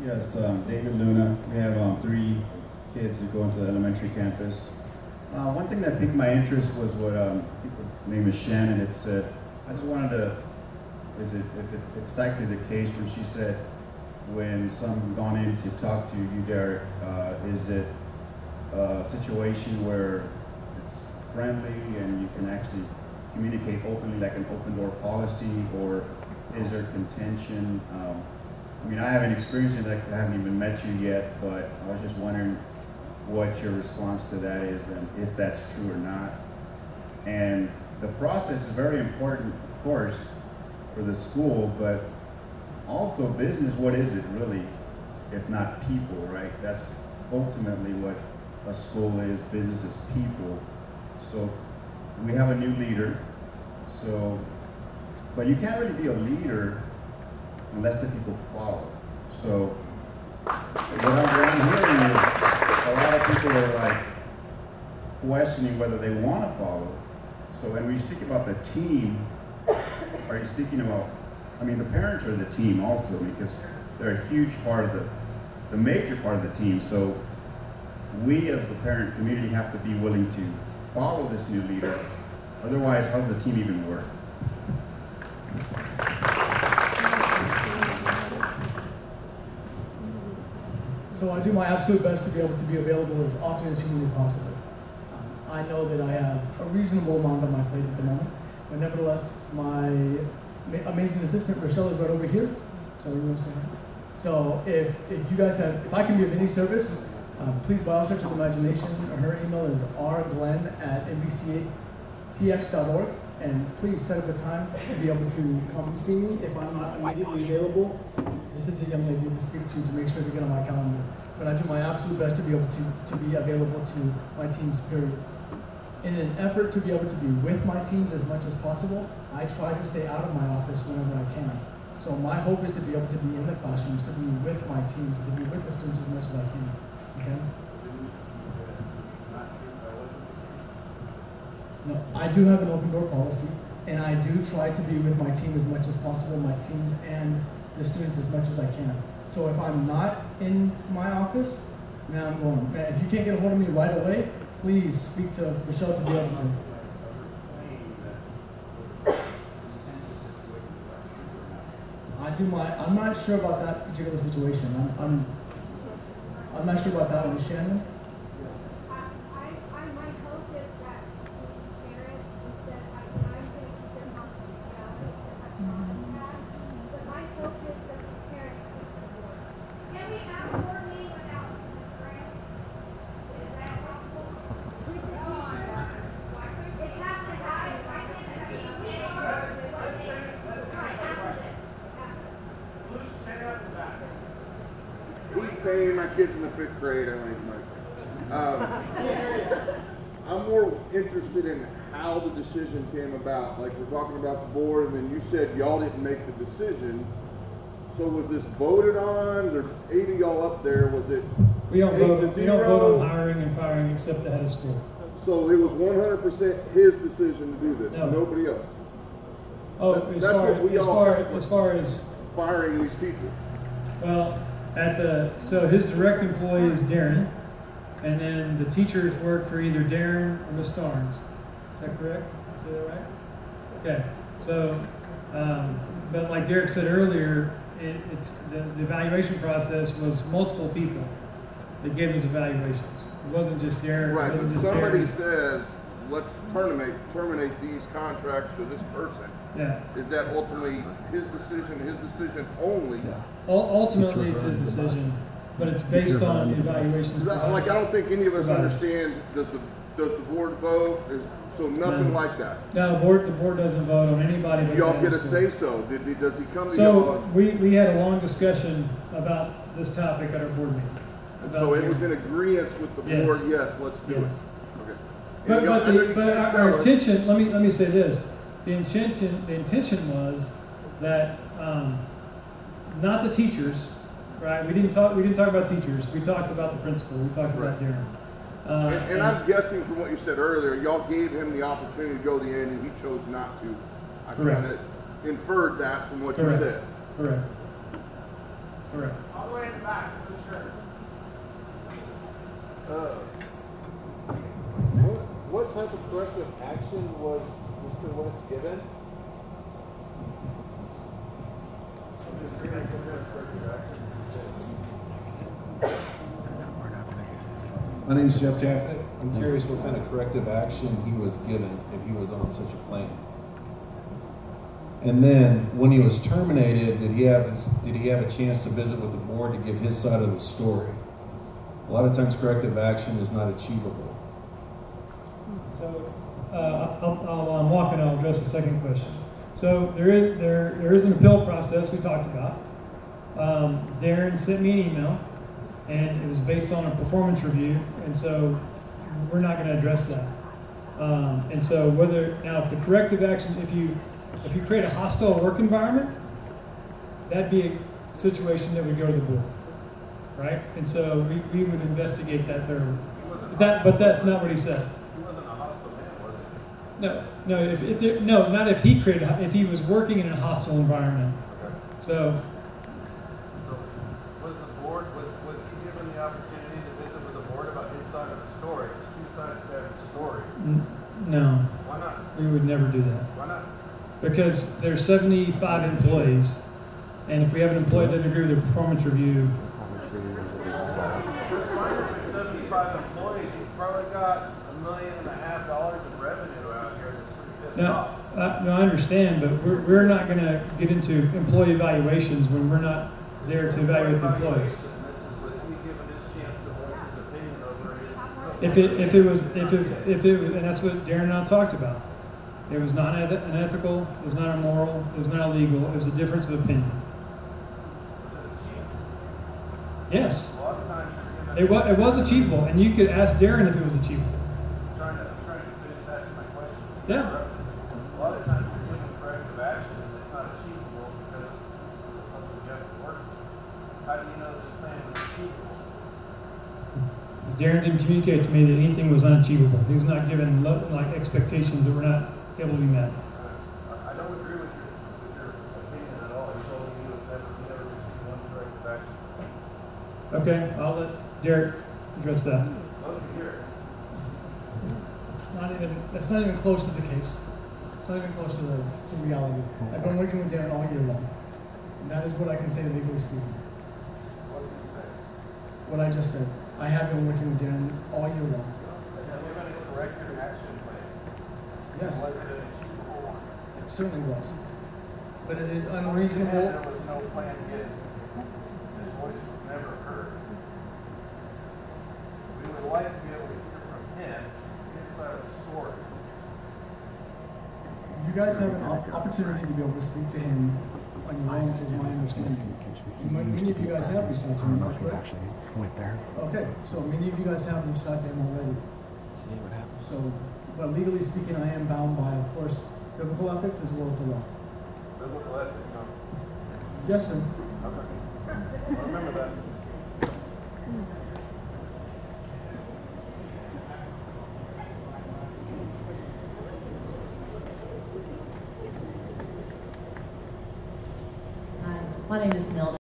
Yes, David Luna. We have 3 kids who go into the elementary campus. One thing that piqued my interest was what her name is Shannon had said. I just wanted to, if it's actually the case when she said, when someone gone in to talk to you, Derek, is it a situation where it's friendly and you can actually communicate openly, like an open door policy, or is there contention? I mean, I haven't experienced it, I haven't even met you yet, but I was just wondering what your response to that is and if that's true or not. And the process is very important, of course, for the school, but also business, what is it really, if not people, right? That's ultimately what a school is. Business is people. So we have a new leader, but you can't really be a leader unless the people follow. So what I'm hearing is a lot of people are like questioning whether they want to follow. So when we speak about the team, are you speaking about, I mean, the parents are the team also, because they're a huge part of the major part of the team. So we as the parent community have to be willing to follow this new leader. Otherwise, how's the team even work? So I do my absolute best to be able to be available as often as humanly possible. I know that I have a reasonable amount on my plate at the moment, but nevertheless, my amazing assistant Rochelle is right over here. So you want to say hi? So if you guys have, if I can be of any service, please by all stretch of imagination. Her email is rglenn@nbctx.org, and please set up a time to be able to come see me if I'm not immediately available. This is the young lady to speak to make sure to get on my calendar. But I do my absolute best to be able to be available to my teams, period. In an effort to be able to be with my teams as much as possible, I try to stay out of my office whenever I can. So my hope is to be able to be in the classrooms, to be with my teams, to be with the students as much as I can. Okay? No, I do have an open door policy, and I do try to be with my team as much as possible, my teams and the students as much as I can. So if I'm not in my office, now I'm going, man, if you can't get a hold of me right away, please speak to Michelle to be able to. I'm not sure about that particular situation. I'm not sure about that one, Shannon. Paying my kids in the 5th grade, I think, I'm more interested in how the decision came about. Like, we're talking about the board, and then you said y'all didn't make the decision. So was this voted on? There's 8 of y'all up there. Was it? We don't vote on hiring and firing except the head of school. So it was 100% his decision to do this, no. Nobody else. Oh, as far as firing these people. Well, so his direct employee is Darren, and then the teachers work for either Darren or Ms. Starnes. Is that correct? Is that right? Okay. So, but like Derek said earlier, it's the evaluation process was multiple people that gave those evaluations. It wasn't just Derek. Right. It wasn't just somebody Darren. says, let's terminate these contracts for this person. Yeah. Is that ultimately his decision only? Yeah. Ultimately, it's his decision, but it's based on evaluations. I don't think any of us understand. Does the board vote? So nothing like that. No, the board doesn't vote on anybody. Do y'all get a say so? Does he come to y'all? So we had a long discussion about this topic at our board meeting. So it was in agreement with the board. Yes, let's do it. Okay. But our intention. Let me say this. The intention was that not the teachers, right? We didn't talk about teachers. We talked about the principal. We talked about Darren. And I'm guessing from what you said earlier, y'all gave him the opportunity to go to the end, and he chose not to. I kind of inferred that from what you said. Correct. Correct. All the way in the back, for sure. What type of corrective action was Mr. West given? My name is Jeff Jaffet. I'm curious what kind of corrective action he was given if he was on such a plan. And then, when he was terminated, did he have a chance to visit with the board to give his side of the story? A lot of times, corrective action is not achievable. So, I'll walk and I'll address the second question. So there is an appeal process we talked about. Darren sent me an email, and it was based on a performance review, and so we're not going to address that. And so if the corrective action, if you create a hostile work environment, that'd be a situation that would go to the board, right? And so we would investigate that thoroughly. But that's not what he said. He wasn't a hostile man, was he? No, not if he was working in a hostile environment. Okay. So Was he given the opportunity to visit with the board about his side of the story? There's two sides to every story. no, Why not? we would never do that. Why not? Because there's 75 employees, and if we have an employee that doesn't agree with their performance review, It's fine if there's 75 employees. You've probably got $1.5 million in revenue out here that's pretty pissed off. no, I understand, but we're not going to get into employee evaluations when we're not there to evaluate the employees. Was he given his chance to voice his opinion over If it was, and that's what Darren and I talked about. It was not unethical, it was not immoral, it was not illegal, it was a difference of opinion. Yes. A lot of times you're given, It was achievable, and you could ask Darren if it was achievable. I'm trying to finish asking my question. Yeah. A lot of times you're given corrective action and it's not achievable because it's something you have to work with. How do you know this plan was achievable? Darren didn't communicate to me that anything was unachievable. He was not given expectations that were not able to be met. I don't agree with your opinion at all. You told me you never received one corrective action. Okay, I'll let Derek address that. Love to hear it. That's not even close to the case. It's not even close to reality. I've been working with Darren all year long, and that is what I can say legally speaking. What did you say? What I just said. I have been working with Darren all year long. Have you given a corrective action plan? Yes, Was it an achievable one? it certainly was. But it is There unreasonable. was no plan given. His voice was never heard. We would like to be able to hear from him, his side of the story. You guys have an opportunity to be able to speak to him on your own, is my understanding. Many of you guys have reached out to him, is that correct? Okay, so many of you guys have reached out to him already. So, but legally speaking, I am bound by, of course, biblical ethics as well as the law. Biblical ethics, no? Yes, sir. Okay. I'll remember that. Hi, my name is Nelda.